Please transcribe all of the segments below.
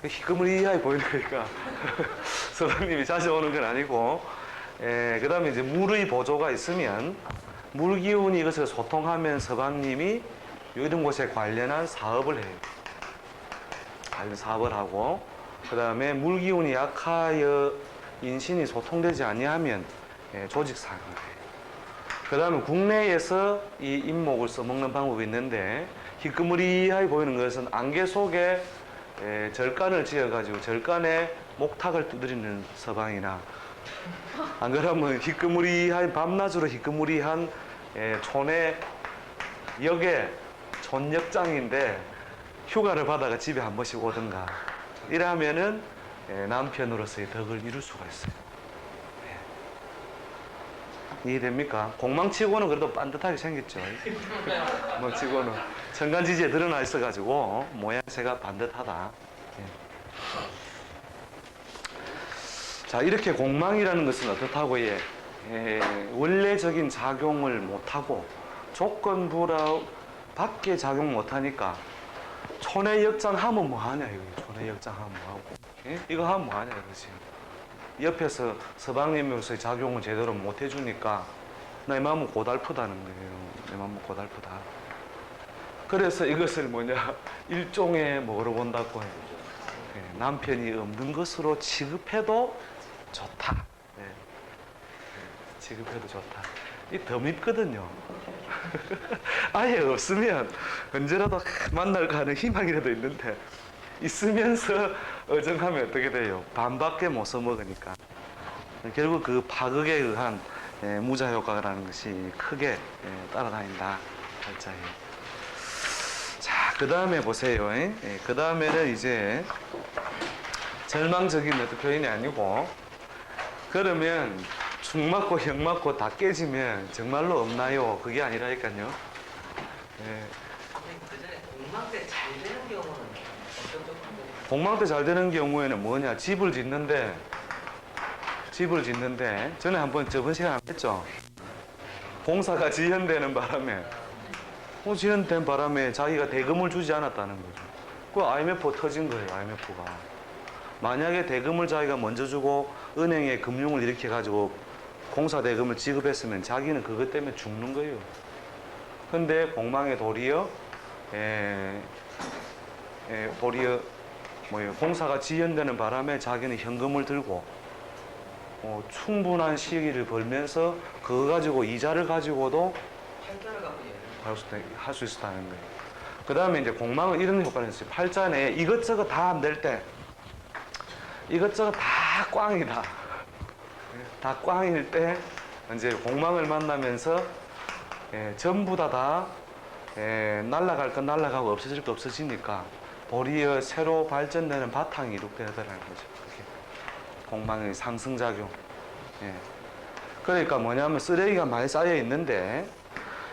희끄무리하게 보이는 거니까 서방님이 자주 오는 건 아니고, 그 다음에 이제 물의 보조가 있으면 물 기운이 이것을 소통하면 서방님이 이런 곳에 관련한 사업을 해요. 관련 사업을 하고, 그 다음에 물 기운이 약하여 인신이 소통되지 아니하면 조직상을 해요. 그 다음에 국내에서 이 인목을 써먹는 방법이 있는데, 희끄무리하게 보이는 것은 안개 속에 절간을 지어가지고 절간에 목탁을 두드리는 서방이나, 안 그러면 희끄무리한 밤낮으로 희끄무리한 촌의 역에 촌역장인데 휴가를 받아가 집에 한 번씩 오든가 이러면은 남편으로서의 덕을 이룰 수가 있어요. 이해됩니까? 공망치고는 그래도 반듯하게 생겼죠. 뭐 치고는 천간지지에 드러나 있어가지고 모양새가 반듯하다. 자, 이렇게 공망이라는 것은 어떻다고 원래적인 작용을 못하고 조건부라 밖에 작용 못하니까 촌의 역장하면 뭐하냐 이거. 촌의 역장하면 뭐하고 이거 하면 뭐하냐 이거지. 옆에서 서방님으로서의 작용을 제대로 못 해주니까 내 마음은 고달프다는 거예요. 내 마음은 고달프다. 그래서 이것을 일종의 뭐로 본다고 해요. 남편이 없는 것으로 취급해도 좋다. 취급해도 좋다. 이 더 밉거든요. 아예 없으면 언제라도 만날까 하는 희망이라도 있는데 있으면서 어정하면 어떻게 돼요? 반밖에 못 써먹으니까. 결국 그 파극에 의한 무자 효과라는 것이 크게 따라다닌다. 팔자에. 자, 그 다음에 보세요. 그 다음에는 이제 절망적인 어떤 표현이 아니고, 그러면 축 맞고 형 맞고 다 깨지면 정말로 없나요? 그게 아니라니까요. 그 전에 공망 때 잘 되는 경우는 어떤 정도? 공망 때 잘 되는 경우에는 뭐냐? 집을 짓는데 전에 한번 저번 시간에 했죠. 공사가 지연되는 바람에 지연된 바람에 자기가 대금을 주지 않았다는 거죠. 그 IMF 터진 거예요. IMF가 만약에 대금을 자기가 먼저 주고 은행에 금융을 일으켜 가지고 공사 대금을 지급했으면 자기는 그것 때문에 죽는 거예요. 근데 공망에 도리어 공사가 지연되는 바람에 자기는 현금을 들고 충분한 시기를 벌면서 그거 가지고 이자를 가지고도 팔자를 갖고 할 수 있었다는 거예요. 그 다음에 이제 공망은 이런 효과를 했어요. 팔자 내에 이것저것 다 안 될 때, 이것저것 다 꽝이다. 다 꽝일 때 이제 공망을 만나면서 전부 다 날아갈 건 날아가고 없어질 거 없어지니까 도리어 새로 발전되는 바탕이 이룩되더라는 거죠. 그게 공망의 상승작용. 그러니까 뭐냐면 쓰레기가 많이 쌓여 있는데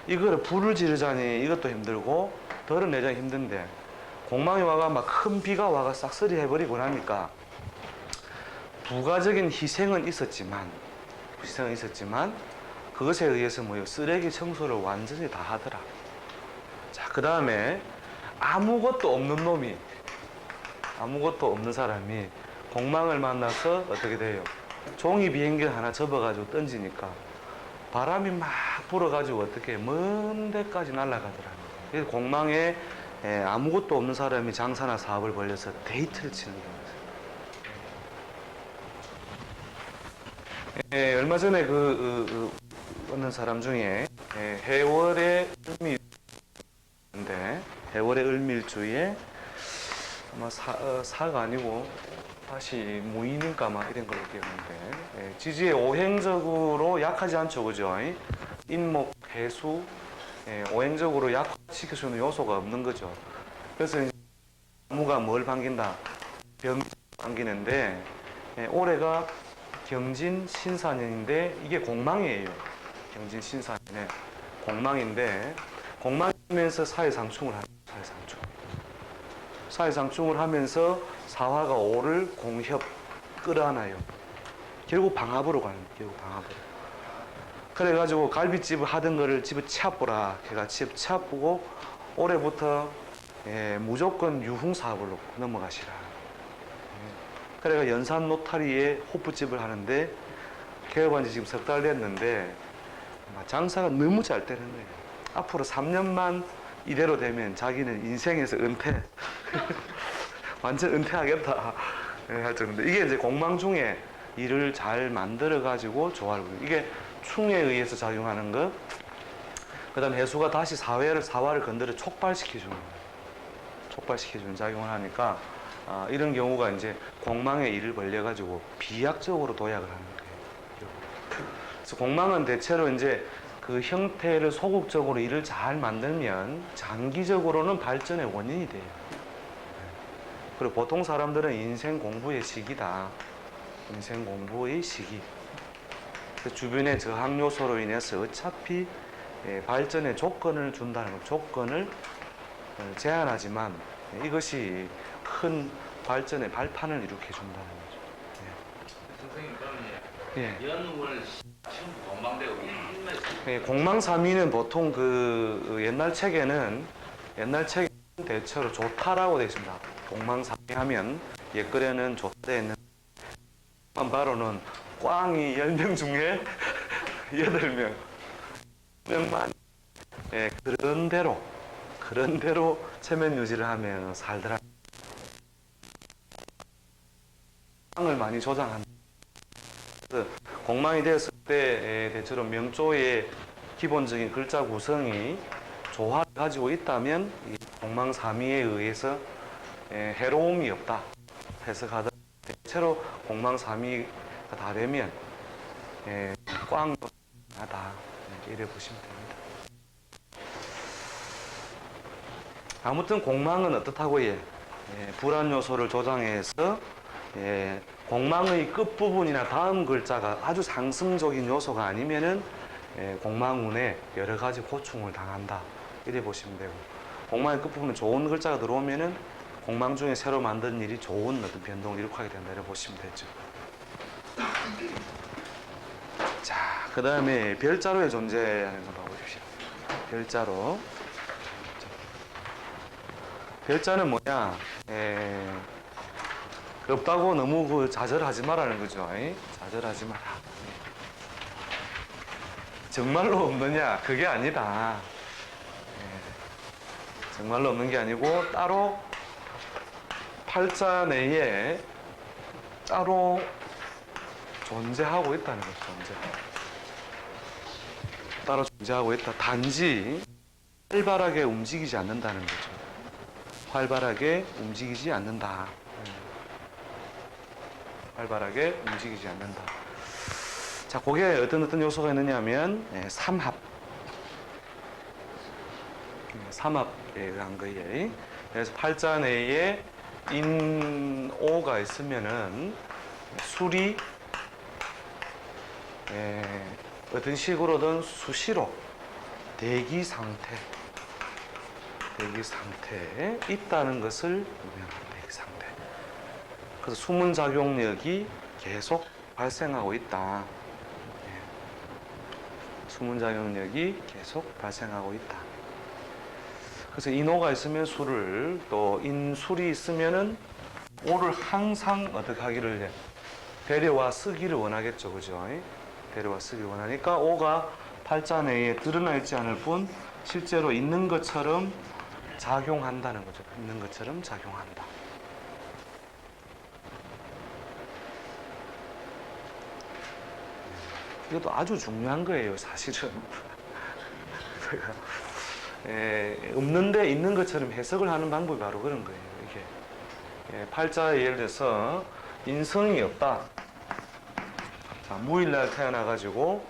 이거를 불을 지르자니 이것도 힘들고 덜어내자니 힘든데, 공망이 와가 막 큰 비가 와가 싹쓸이 해버리고 나니까 부가적인 희생은 있었지만 그것에 의해서 쓰레기 청소를 완전히 다 하더라. 자, 그 다음에 아무것도 없는 사람이 공망을 만나서 어떻게 돼요? 종이 비행기를 하나 접어가지고 던지니까 바람이 막 불어가지고 어떻게 먼 데까지 날아가더라는 거예요. 그래서 공망에 아무것도 없는 사람이 장사나 사업을 벌려서 데이트를 치는 거예요. 얼마 전에 어느 사람 중에 해월의 을밀주에 아마 사가 아니고 다시 무인인가 막 이런 걸로 기억하는데, 지지에 오행적으로 약하지 않죠, 그죠? 인목, 해수, 오행적으로 약화시킬 수 있는 요소가 없는 거죠. 그래서 나무가 뭘 반긴다? 병 반기는데, 올해가 경진신사년인데 이게 공망이에요. 경진신사년에 공망인데, 공망이면서 사회상충을 합니다. 사회상충을 하면서 사화가 오를 공협 끌어안아요. 결국 방합으로 가는 거예요. 결국 방합으로. 그래가지고 갈비집을 하던 거를 집을 치아보라 걔가 집 치아보고 올해부터 무조건 유흥사업으로 넘어가시라. 그래가 연산 노타리에 호프집을 하는데 개업한 지 지금 석 달 됐는데 장사가 너무 잘 되는 거예요. 앞으로 3년만 이대로 되면 자기는 인생에서 은퇴 완전 은퇴하겠다 할 정도인데, 이게 이제 공망 중에 일을 잘 만들어 가지고 조화를, 이게 충에 의해서 작용하는 것, 그 다음에 해수가 다시 사화를 건드려 촉발시켜주는 거예요. 촉발시켜주는 작용을 하니까 이런 경우가 이제 공망의 일을 벌려가지고 비약적으로 도약을 하는 거예요. 그래서 공망은 대체로 이제 그 형태를 소극적으로 일을 잘 만들면 장기적으로는 발전의 원인이 돼요. 그리고 보통 사람들은 인생 공부의 시기다. 인생 공부의 시기. 주변의 저항 요소로 인해서 어차피 발전의 조건을 준다는 것, 조건을 제한하지만 이것이 큰 발전의 발판을 일으켜 준다는 거죠. 선생님 그러면 예. 연월 전부 공망되고 일말에서 공망삼위는 보통 옛날 책에는 대체로 좋다라고 되어 있습니다. 공망삼위 하면 옛글에는 좋다 되어 있는 바로는 꽝이 10명 중에 8명 명만 그런 대로 체면 유지를 하면 살더라. 꽝을 많이 조장한다. 공망이 되었을 때 대체로 명조의 기본적인 글자 구성이 조화를 가지고 있다면 이 공망삼위에 의해서 해로움이 없다 해석하다. 대체로 공망삼위가 다 되면 꽝도 하다 이래 보시면 됩니다. 아무튼 공망은 어떻다고 불안 요소를 조장해서 공망의 끝부분이나 다음 글자가 아주 상승적인 요소가 아니면은 공망운에 여러 가지 고충을 당한다 이래 보시면 되고, 공망의 끝부분에 좋은 글자가 들어오면은 공망 중에 새로 만든 일이 좋은 어떤 변동을 일으키게 된다 이래 보시면 되죠. 자, 그 다음에 별자로의 존재하는 거 봐보십시오. 별자로. 별자는 뭐냐? 없다고 너무 좌절하지 말라는 거죠. 좌절하지 마라. 정말로 없느냐? 그게 아니다. 정말로 없는 게 아니고 따로 팔자 내에 따로 존재하고 있다는 거죠. 따로 존재하고 있다. 단지 활발하게 움직이지 않는다는 거죠. 활발하게 움직이지 않는다. 활발하게 움직이지 않는다. 자, 거기에 어떤 요소가 있느냐 하면 삼합에 의한 거예요. 그래서 팔자 내에 인오가 있으면은 술이 어떤 식으로든 수시로 대기 상태에 있다는 것을 의미합니다. 대기 상태. 그래서 수문 작용력이 계속 발생하고 있다. 수문 작용력이 계속 발생하고 있다. 그래서 인오가 있으면 술을, 또 인술이 있으면은 오를 항상 어떻게 하기를 해? 데려와 쓰기를 원하겠죠. 그죠? 데려와 쓰기를 원하니까 오가 팔자 내에 드러나 있지 않을 뿐 실제로 있는 것처럼 작용한다는 거죠. 있는 것처럼 작용한다. 이것도 아주 중요한 거예요, 사실은. 없는데 있는 것처럼 해석을 하는 방법이 바로 그런 거예요. 이게 팔자에 예를 들어서 인성이 없다. 자, 무일날 태어나가지고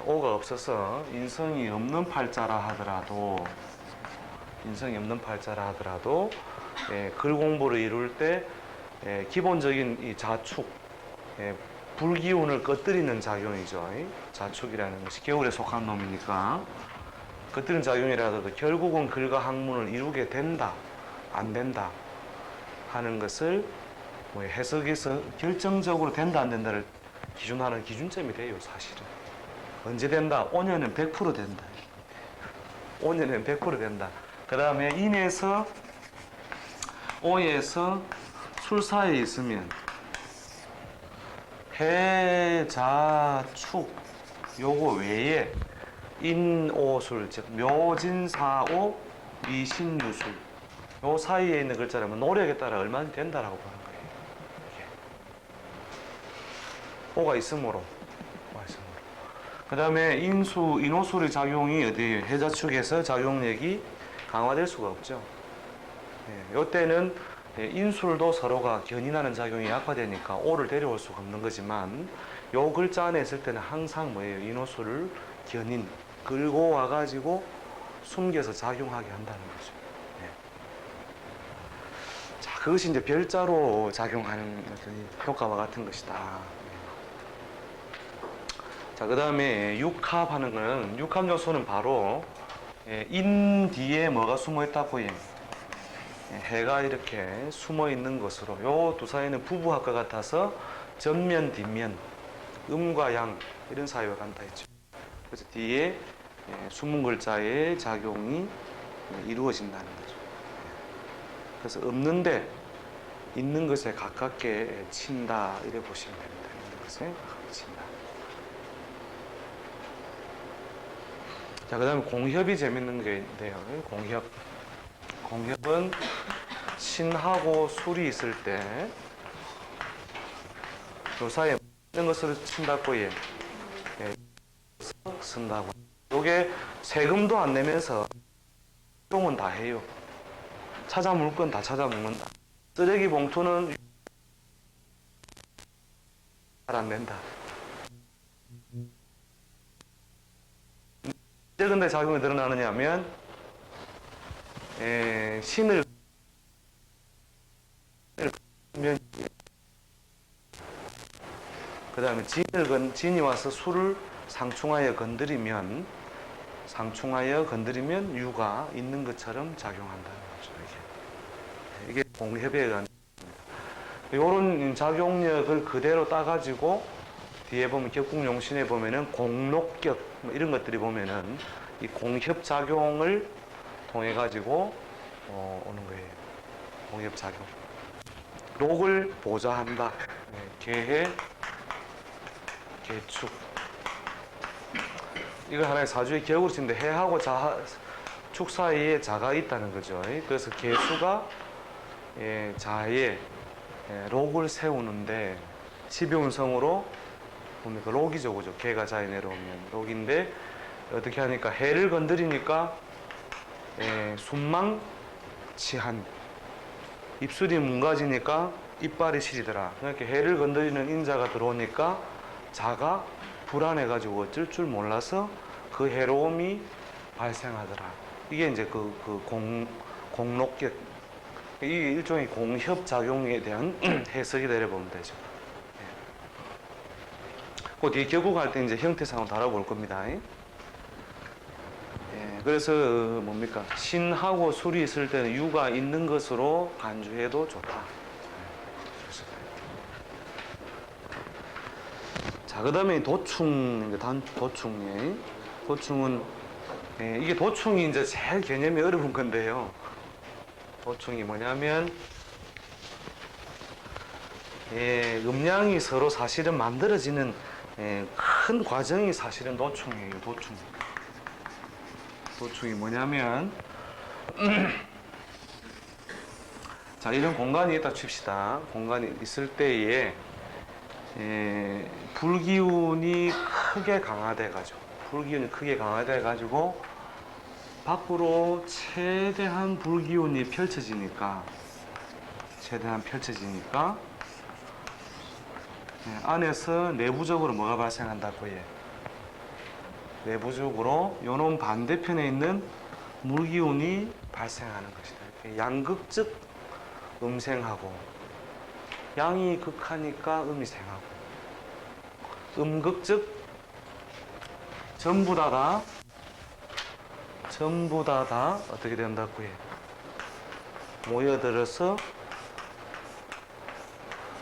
오가 없어서 인성이 없는 팔자라 하더라도 글 공부를 이룰 때 기본적인 이 자축, 불기운을 꺼뜨리는 작용이죠. 자축이라는 것이 겨울에 속한 놈이니까 꺼뜨리는 작용이라도 결국은 글과 학문을 이루게 된다, 안 된다 하는 것을 해석에서 결정적으로 된다, 안 된다를 기준하는 기준점이 돼요, 사실은. 언제 된다? 5년은 100% 된다. 5년은 100% 된다. 그 다음에 인에서 오에서 술사에 있으면 해자축 요거 외에 인오술 즉 묘진사오 미신유술 요 사이에 있는 글자라면 노력에 따라 얼마나 된다라고 보는 거예요. 이게. 오가 있으므로. 그 다음에 인오술의 작용이 어디 해자축에서 작용력이 강화될 수가 없죠. 이때는 인술도 서로가 견인하는 작용이 약화되니까 오를 데려올 수가 없는 거지만 요 글자 안에 있을 때는 항상 뭐예요? 인오술을 견인, 끌고 와가지고 숨겨서 작용하게 한다는 거죠. 자, 그것이 이제 별자로 작용하는 효과와 같은 것이다. 자, 그 다음에 육합하는 거는, 육합 요소는 바로 인 뒤에 뭐가 숨어 있다고 해요? 해가 이렇게 숨어 있는 것으로 요 두 사이는 부부합과 같아서 전면, 뒷면, 음과 양 이런 사이와 같다 했죠. 그래서 뒤에 숨은 글자의 작용이 이루어진다는 거죠. 그래서 없는데 있는 것에 가깝게 친다 이래 보시면 됩니다. 있는 것에 가깝게 친다. 자, 그 다음에 공협이 재밌는 게 있는데요. 공협은 신하고 술이 있을 때 요 사이에 있는 것을 친다고 쓴다고. 요게 세금도 안 내면서 활동은 다 해요. 찾아 물 건 다 찾아 먹는다. 쓰레기 봉투는 잘 안 낸다. 이제 근데 작용이 드러나느냐 하면 신을 그 다음에 진이 와서 술을 상충하여 건드리면 유가 있는 것처럼 작용한다는 거죠. 이게 공협에 의한 이런 작용력을 그대로 따가지고 뒤에 보면 격국용신에 보면은 공록격 뭐 이런 것들이 보면은 이 공협 작용을 통해 가지고 오는 거예요. 공협 작용. 록을 보좌한다. 계해, 계축. 이거 하나의 사주의 기억으로 치는데 해하고 축 사이에 자가 있다는 거죠. 그래서 계수가 자에 록을 세우는데 12운성으로 뭡니까? 록이죠, 그죠? 개가 자에 내려오면 록인데 어떻게 하니까 해를 건드리니까 순망치한 입술이 뭉가지니까 이빨이 시리더라. 그러니까 해를 건드리는 인자가 들어오니까 자가 불안해가지고 어쩔 줄 몰라서 그 해로움이 발생하더라. 이게 이제 공록격 이 일종의 공협 작용에 대한 해석이 내려보면 되죠. 그 뒤에 격국할 때 이제 형태상으로 다뤄볼 겁니다. 그래서 뭡니까? 신하고 술이 있을 때는 유가 있는 것으로 간주해도 좋다. 자, 그 다음에 도충, 도충은, 이게 도충이 이제 제일 개념이 어려운 건데요. 도충이 뭐냐면, 음양이 서로 사실은 만들어지는 큰 과정이 사실은 도충이에요, 도충. 도충이 뭐냐면, 자, 이런 공간이 있다 칩시다. 공간이 있을 때에, 불기운이 크게 강화돼가지고 밖으로 최대한 불기운이 펼쳐지니까 안에서 내부적으로 뭐가 발생한다고 해? 내부적으로 요놈 반대편에 있는 물기운이 발생하는 것이다. 양극적 음생하고 양이 극하니까 음이 생하고 음극적 전부 다 어떻게 된다고 해? 모여들어서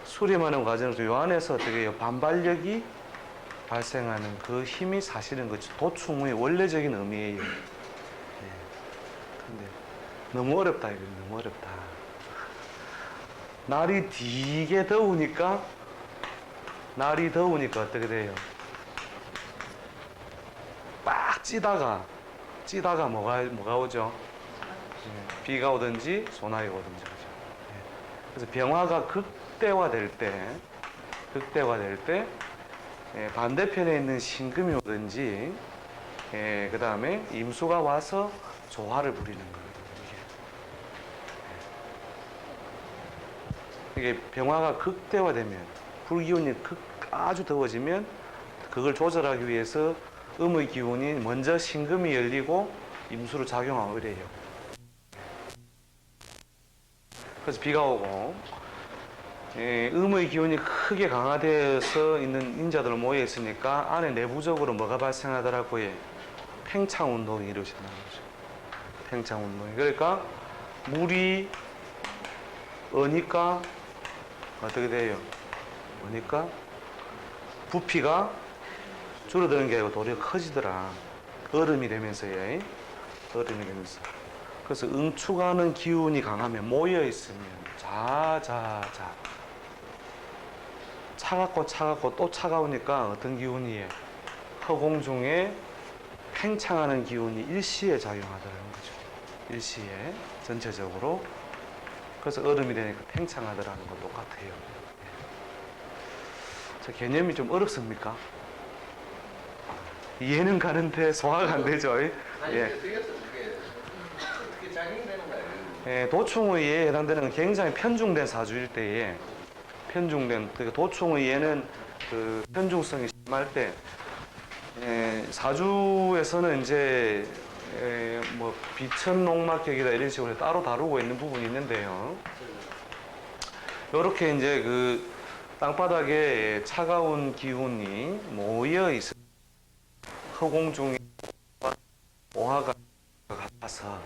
수렴하는 과정에서 요 안에서 어떻게 해요? 반발력이 발생하는 그 힘이 사실은 그 도충의 원래적인 의미예요. 근데 너무 어렵다 이거 너무 어렵다. 날이 되게 더우니까 날이 더우니까 어떻게 돼요? 빡 찌다가 뭐가 오죠? 예, 비가 오든지 소나기가 오든지 그죠? 예. 그래서 병화가 극대화될 때 예, 반대편에 있는 신금이 오든지 그 다음에 임수가 와서 조화를 부리는 거거든요. 이게 병화가 극대화되면 불기운이 아주 더워지면 그걸 조절하기 위해서 음의 기운이 먼저 신금이 열리고 임수로 작용하고 이래요. 그래서 비가 오고 음의 기운이 크게 강화되어서 있는 인자들 모여 있으니까 안에 내부적으로 뭐가 발생하더라고요. 팽창 운동이 이루어진다는 거죠. 팽창 운동이. 그러니까 물이 어니까 어떻게 돼요? 어니까 부피가 줄어드는 게 아니고 도리어 커지더라. 얼음이 되면서요. 얼음이 되면서. 그래서 응축하는 기운이 강하면 모여 있으면 자자자 차갑고 또 차가우니까 어떤 기운이에요? 허공 중에 팽창하는 기운이 일시에 작용하더라는 거죠. 일시에 전체적으로. 그래서 얼음이 되니까 팽창하더라는 건 똑같아요. 저 개념이 좀 어렵습니까? 이해는 가는데 소화가 안 되죠. 아니 예. 어떻게 작용되는 거예요? 예, 도충의에 해당되는 건 굉장히 편중된 사주일 때에 그러니까 도충의에는 그 편중성이 심할 때 사주에서는 이제 뭐 비천농막격이다 이런 식으로 따로 다루고 있는 부분이 있는데요. 이렇게 이제 그 땅바닥에 차가운 기운이 모여 있어 허공 중에 오화가 같아서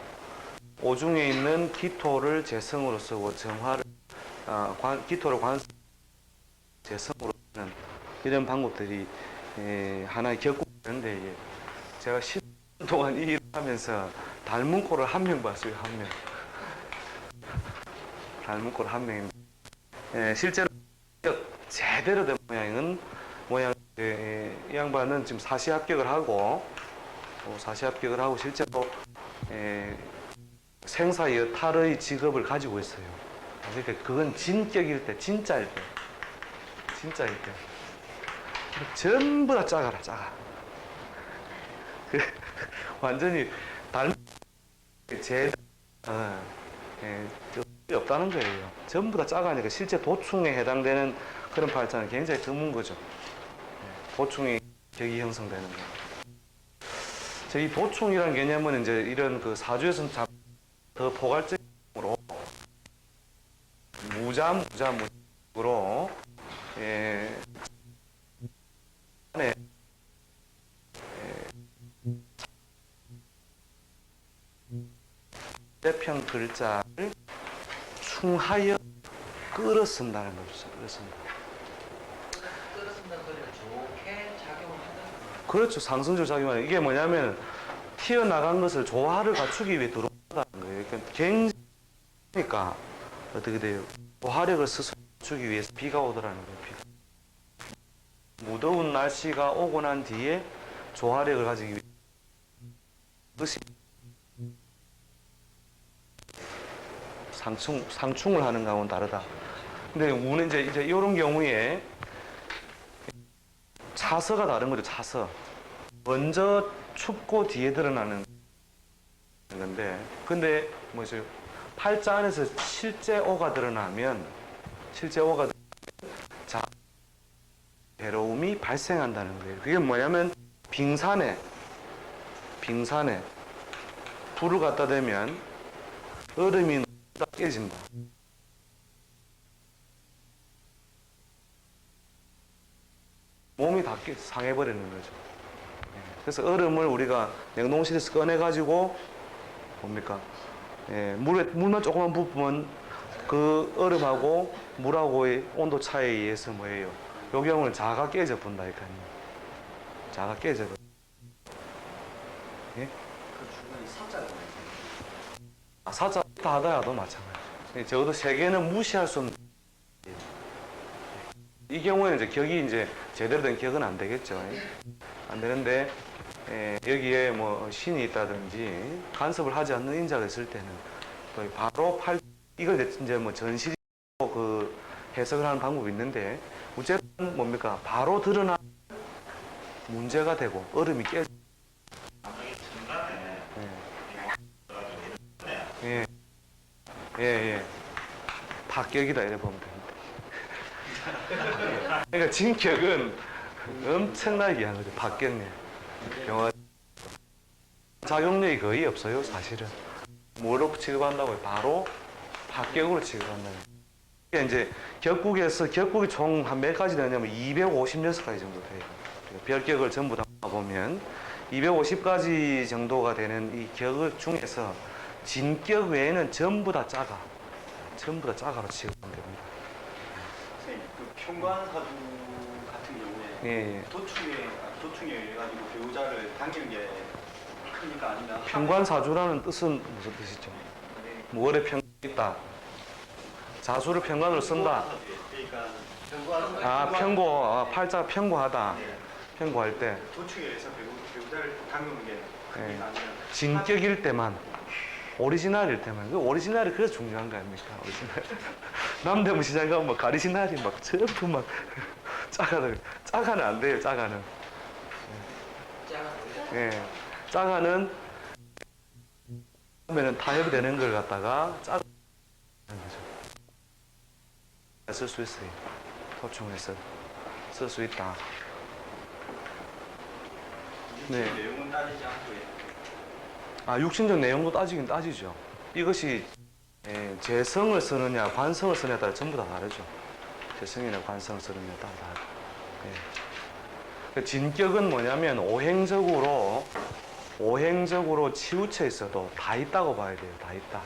오중에 있는 기토를 재성으로 쓰고 정화를 기토를 재성으로 쓰는 이런 방법들이 하나의 격국이 있는데 제가 10년 동안 이 일을 하면서 닮은 꼴을 한 명 봤어요. 한 명. 닮은 꼴 한 명입니다. 실제로 제대로 된 모양 이 양반은 지금 사시 합격을 하고 실제로 생사여탈의 직업을 가지고 있어요. 그러니까 그건 진격일 때, 진짜일 때. 전부 다 작아라. 완전히 없다는 거예요. 전부 다 작아니까 실제 도충에 해당되는 그런 팔자는 굉장히 드문 거죠. 도충이 격이 형성되는 거. 이 도충이라는 개념은 이제 이런 그 사주에서는 더 포괄적으로 무자무로 대편 글자를 충하여 끌어쓴다는 거죠. 끌어쓴다. 끌어쓴다는 소리는 좋게 작용을 한다는 거예요. 그렇죠. 상승적 작용하는 이게 뭐냐면 튀어나간 것을 조화를 갖추기 위해 들어온다는 거예요. 그러니까 굉장히니까 어떻게 돼요? 조화력을 스스로 갖추기 위해서 비가 오더라는 거예요. 비가. 무더운 날씨가 오고 난 뒤에 조화력을 가지기 위해 그것이 상충을 하는 거하고는 다르다. 근데 우는 이제 이런 경우에 차서가 다른 거죠. 차서. 먼저 춥고 뒤에 드러나는 건데, 근데 뭐죠? 팔자 안에서 실제 오가 드러나면 자 괴로움이 발생한다는 거예요. 그게 뭐냐면 빙산에 불을 갖다 대면 얼음이 다 깨진다. 몸이 다 상해버리는 거죠. 그래서 얼음을 우리가 냉동실에서 꺼내가지고 뭡니까? 물만 조금만 부으면 그 얼음하고 물하고의 온도 차이에 의해서 뭐예요? 요 경우는 자가 깨져 본다니까요. 자가 깨져. 예? 그 중간에 사자가 사자 하더라도 마찬가지. 적어도 세계는 무시할 수 없는 이 경우에는 이제 격이 이제 제대로 된 격은 안 되겠죠. 안 되는데 여기에 뭐 신이 있다든지 간섭을 하지 않는 인자가 있을 때는 거의 바로 이걸 이제 뭐 전시로 그 해석을 하는 방법이 있는데 어쨌든 뭡니까 바로 드러나 문제가 되고 얼음이 깨. 예. 예. 박격이다 이래 보면 됩니다. 그러니까 진격은 엄청나게 귀한 거죠. 박격력. 영화 작용력이 거의 없어요, 사실은. 뭐로 취급한다고요? 바로 박격으로 취급한다는. 그러니까 이제 격국이 총 한 몇 가지 되냐면 256가지 정도 돼요. 별격을 전부 다 보면 250가지 정도가 되는 이 격 중에서 진격 외에는 전부 다 작아로 취급하면 됩니다. 선생님, 그 평관사주 같은 경우에 도충에 의해 가지고 배우자를 당기는 게 크니까 아니면 평관사주라는 뜻은 무슨 뜻이죠? 뭐 월에 평관이 있다. 자수를 평관으로 쓴다. 그러니까 평고, 팔자가 평고하다. 평고할 때 도충에 의해서 배우자를 당기는 게 크니까 아니면 진격일 때만, 오리지널일 때만. 그 오리지널이 그래서 중요한 거 아닙니까? 오리지널. 남대문 시장 가면 뭐 가리시날이 막 전부 막 짜가는 안 돼요. 짜가는. 예, 짜가는 그러면은 타협이 되는 걸 갖다가 짜가 쓸 수 있어요. 도충해서 쓸 수 있다. 네. 내용은 따지지 않고 육신적 내용도 따지긴 따지죠. 이것이 재성을 쓰느냐 관성을 쓰느냐에 따라 전부 다 다르죠. 재성이나 관성을 쓰느냐에 따라 다르죠. 그 진격은 뭐냐면 오행적으로 치우쳐 있어도 다 있다고 봐야 돼요. 다 있다.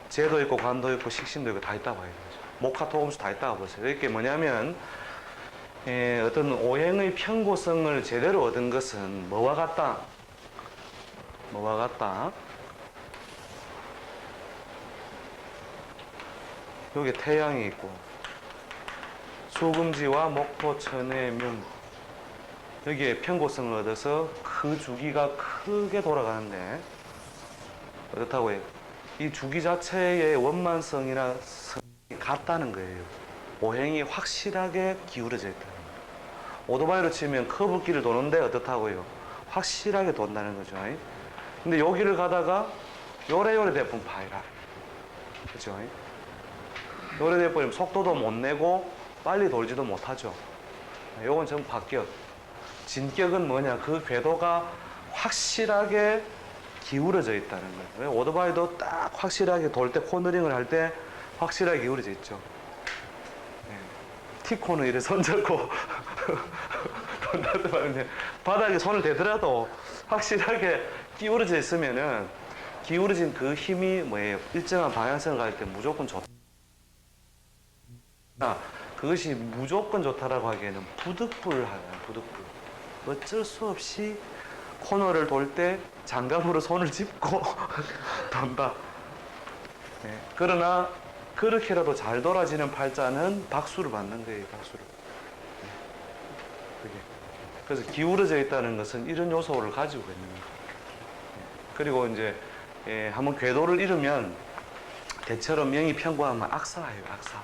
재도 있고 관도 있고 식신도 있고 다 있다고 봐야 되죠. 목화토금수 다 있다고 보세요. 이게 뭐냐면 어떤 오행의 편고성을 제대로 얻은 것은 뭐와 같다? 여기 태양이 있고 수금지와 목토, 천의, 명 여기에 편고성을 얻어서 그 주기가 크게 돌아가는데 어떻다고요? 이 주기 자체의 원만성이나 성이 같다는 거예요. 오행이 확실하게 기울어져 있다는 거예요. 오토바이로 치면 커브길을 도는데 어떻다고요? 확실하게 돈다는 거죠. 근데 여기를 가다가 요래요래 대품 파이라. 그죠? 요래 대품 속도도 못 내고 빨리 돌지도 못하죠. 요건 전부 박격. 진격은 뭐냐? 그 궤도가 확실하게 기울어져 있다는 거예요. 오토바이도 딱 확실하게 돌 때 코너링을 할 때 확실하게 기울어져 있죠. T코는 이래 손잡고 돈다도 말인데 바닥에 손을 대더라도 확실하게 기울어져 있으면은 기울어진 그 힘이 뭐예요? 일정한 방향성을 갈 때 무조건 좋다. 그것이 무조건 좋다라고 하기에는 부득불하잖아요. 부득불. 어쩔 수 없이 코너를 돌 때 장갑으로 손을 짚고 돈다. 그러나 그렇게라도 잘 돌아지는 팔자는 박수를 받는 거예요. 박수를. 그게. 그래서 기울어져 있다는 것은 이런 요소를 가지고 있는 거예요. 그리고 이제 한번 궤도를 잃으면 대체로 명이 편고하면 악사예요. 악사.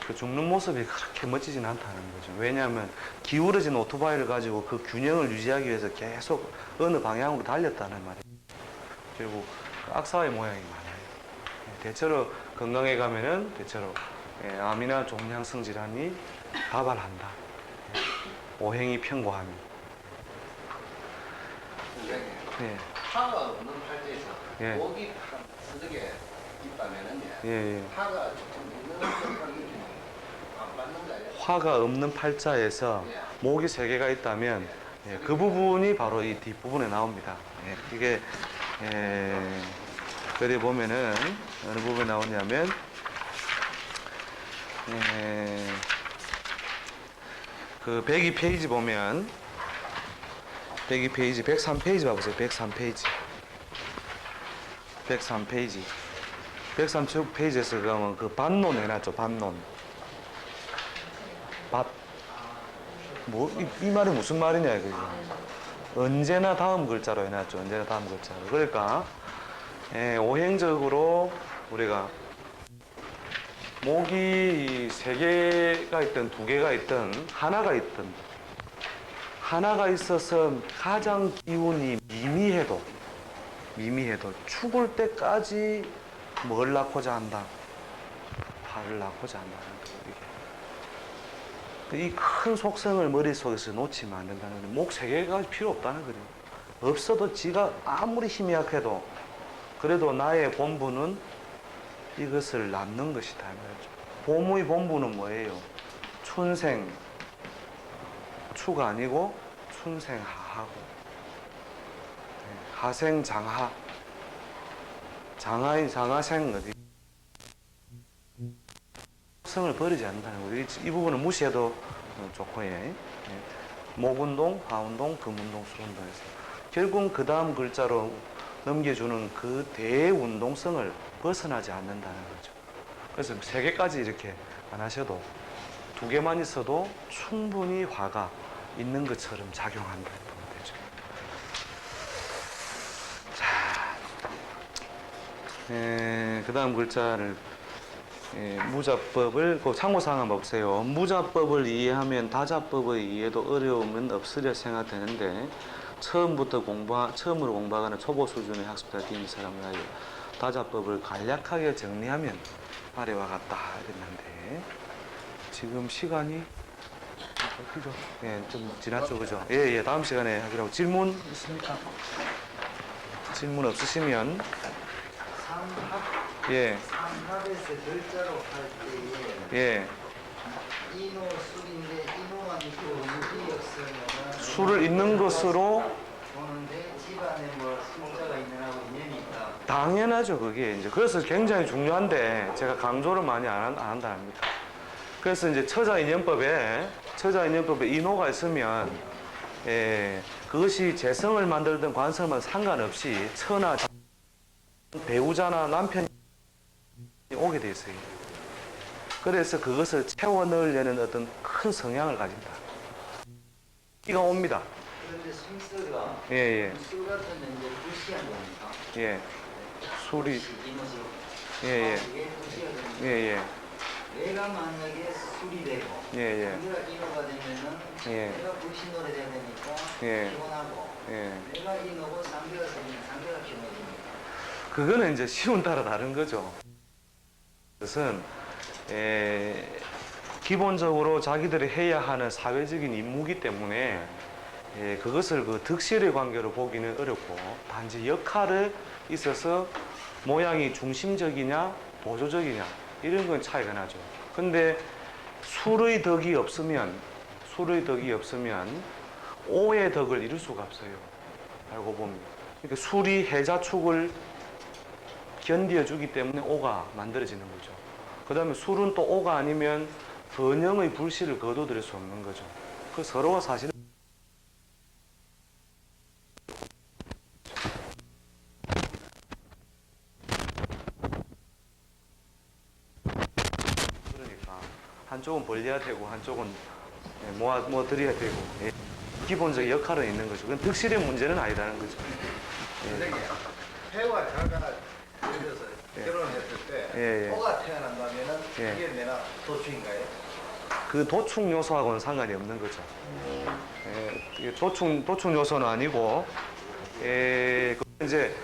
그 죽는 모습이 그렇게 멋지진 않다는 거죠. 왜냐하면 기울어진 오토바이를 가지고 그 균형을 유지하기 위해서 계속 어느 방향으로 달렸다는 말이에요. 그리고 악사의 모양이 많아요. 대체로 건강에 가면은 대체로 암이나 종양성 질환이 다발한다. 오행이 편고함이. 파가 없는 팔자에서 예. 목이 쓰게 있다면은요. 예. 파가 좀 있는 역할이 안 받는가요? 화가 없는 팔자에서 목이 세 개가 있다면 그 부분이 바로 이 뒷부분에 나옵니다. 이게 어디 보면은 어느 부분에 나오냐면 그 102페이지 보면 102페이지 103페이지 봐보세요. 103페이지 136페이지에서 가면 그 반론 해놨죠. 반론. 뭐, 이 말이 무슨 말이냐, 이거. 언제나 다음 글자로 해놨죠. 언제나 다음 글자로. 그러니까, 오행적으로 우리가 목이 3개가 있든 2개가 있든 하나가 있어서 가장 기운이 미미해도 죽을 때까지 뭘 낳고자 한다? 화를 낳고자 한다는 거예요. 이 큰 속성을 머릿속에서 놓치면 안 된다는 거예요. 목 3개가 필요 없다는 거예요. 없어도 지가 아무리 힘이 약해도 그래도 나의 본부는 이것을 낳는 것이다. 봄의 본부는 뭐예요? 춘생, 추가 아니고 춘생하하고 하생장하, 장하인 장하생 어디 성을 버리지 않는다는 거예요. 이 부분은 무시해도 좋고, 목운동, 화운동, 금운동, 수운동 해서 결국 그 다음 글자로 넘겨주는 그 대운동성을 벗어나지 않는다는 거죠. 그래서 3개까지 이렇게 안 하셔도 2개만 있어도 충분히 화가 있는 것처럼 작용한다. 되죠. 자, 그 다음 글자를 무자법을 그 참고사항 한번 보세요. 무자법을 이해하면 다자법의 이해도 어려움은 없으려 생각되는데 처음으로 공부하거나 초보 수준의 학습자가 된 사람을 하여 다자법을 간략하게 정리하면 아래와 같다 이랬는데 지금 시간이 어떻죠? 좀 지났죠, 그죠? 다음 시간에 하기로. 질문 있습니까? 질문 없으시면 삼합에서 글자로 할 때에 인호 술인데 인호가 있고 무기 없으면 술을 있는 것으로 보는데 집안에 뭐 숫자가 있느라고 인연이 있다. 당연하죠, 그게 이제. 그래서 굉장히 중요한데 제가 강조를 많이 안 한답니다. 그래서 이제 처자인연법에 인호가 있으면 그것이 재성을 만들든 관성을 상관없이 처나 배우자나 남편이 오게 돼 있어요. 그래서 그것을 채워 넣으려는 어떤 큰 성향을 가진다. 이가 옵니다. 그런데 숨소가 술 같은 이제 불시한 겁니까? 술이 인호술. 예. 이게 불시하거든요. 내가 만약에 술이 되고 내가 인호가 되면은 내가 불신호를 해야 되니까 피곤하고 내가 인호고 상대가 되면 상대가 피곤해집니다. 그거는 이제 시운 따라 다른 거죠. 그것은 기본적으로 자기들이 해야 하는 사회적인 임무이기 때문에 그것을 그 득실의 관계로 보기는 어렵고 단지 역할에 있어서 모양이 중심적이냐 보조적이냐 이런 건 차이가 나죠. 근데 술의 덕이 없으면 오의 덕을 이룰 수가 없어요. 알고 보면. 그러니까 술이 해자축을 견디어주기 때문에 오가 만들어지는 거죠. 그 다음에 술은 또 오가 아니면 번영의 불씨를 거둬들일 수 없는 거죠. 그 서로가 사실은 그러니까 한쪽은 벌려야 되고 한쪽은 모아 드려야 되고 기본적 역할은 있는 거죠. 그건 득실의 문제는 아니라는 거죠. 선생님, 폐와 자가 예를 들어서 결혼했을 때 호가 태어난다면은 이게 내가 도축인가요? 그 도축 요소하고는 상관이 없는 거죠. 이게 도축 요소는 아니고 이제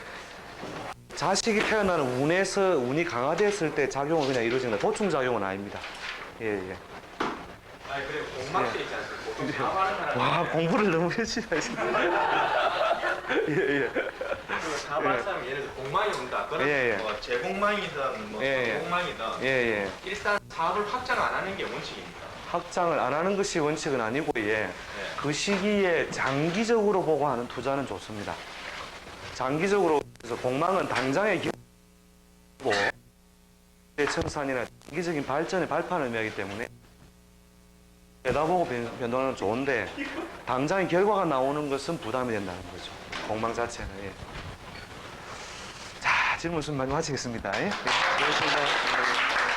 자식이 태어나는 운이 강화됐을 때 작용은 그냥 이루어지는 거예요. 도축 작용은 아닙니다. 아니 그래 공막대 있지 않습니까? 보통 사발을 하는 와, 공부를 너무 열심히 하시네. 사발 사람 예를 들어 공망이 온다. 그러면 뭐 재공망이든 뭐 공망이든 일단 사업을 확장 안 하는 게 원칙입니다. 확장을 안 하는 것이 원칙은 아니고 그 시기에 장기적으로 보고 하는 투자는 좋습니다. 장기적으로 그래서 공망은 당장의 기고 청산이나 장기적인 발전의 발판을 의미하기 때문에 내다보고 변동하는 건 좋은데 당장의 결과가 나오는 것은 부담이 된다는 거죠. 공망 자체는. 자, 질문 좀 많이 마치겠습니다. 예? 네, 고맙습니다.